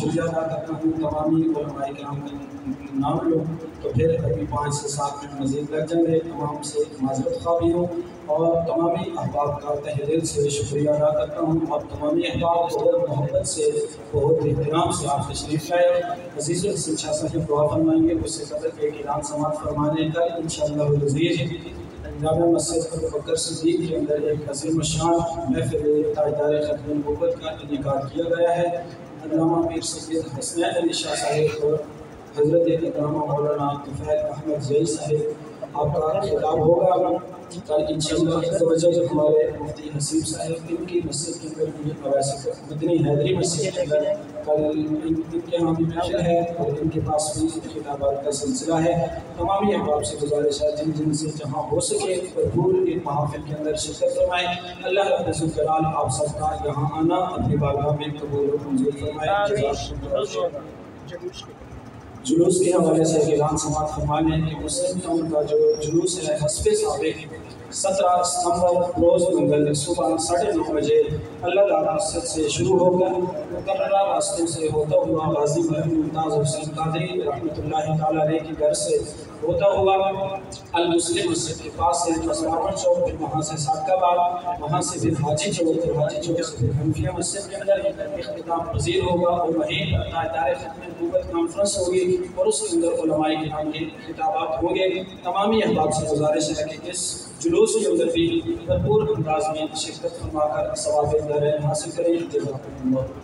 شکریہ ادا کرتا ہوں. تمامی علماء کرام کا نام لوں تو پھر ابھی 5 سے 7 منٹ مزید لگ جائیں گے. تمام سے معذرت خواہ بھی ہوں اور تمامی احباب کا تہ دل سے شکریہ ادا کرتا ہوں. اور تمامی احباب بہت محبت سے بہت احترام سے آپ تشریف لائے. عزیز حسن شاہ صاحب دعا فرمائیں گے. اس سے قبل ایک اعلان سماعت فرمانے کا انشاءاللہ العزیز جامع مسجد ابو بکر صدیق کے اندر ایک عظیم الشان محفل تاجدار ختم نبوت کا انعقاد کیا گیا ہے. علامہ پیر سید حسنین علی شاہ صاحب اور حضرت علامہ مولانا طفیل احمد زئی صاحب آپ کا خطاب ہوگا. کل انشاءاللہ ہمارے مفتی حسیب صاحب ان کی مسجد کے اندر بھی مدنی حیدری مسجد کے اندر کل ان کے یہاں بھی محفل ہے اور ان کے پاس بھی خطابات کا سلسلہ ہے. تمامی احباب سے گزارش ہے جن جن سے جہاں ہو سکے بھرپور ان محافل کے اندر شرکت فرمائیں. اللہ رب الجلال آپ سب کا یہاں آنا اپنی بارگاہ میں قبول و منظور فرمائے. جلوس کے حوالے سے اعلان سماعت فرمانے کہ مسلم ٹاؤن کا جو جلوس ہے حسب سابق 17 ستمبر روز منگل صبح 9:30 بجے اللہ تعالیٰ مسجد سے شروع ہو کر مقررہ راستوں سے ہوتا ہوا غازی ممتاز حسین قادری رحمۃ اللہ تعالیٰ علیہ کے گھر سے ہوتا ہوا المسلم مسجد کے پاس سے مسراون چوک، پھر وہاں سے سادقہ باغ، وہاں سے پھر حاجی چوک، پھر حاجی چوک سے پھر حنفیہ مسجد کے اندر اختتام پذیر ہوگا اور وہیں تاجدار ختم نبوت کانفرنس ہوگی اور اس کے اندر علماء کرام کے خطابات ہوں گے. تمامی احباب سے گزارش ہے کہ اس جلوس کے اندر بھی بھرپور انداز میں شرکت فرما کر ثواب حاصل کریں. جزاکم اللہ.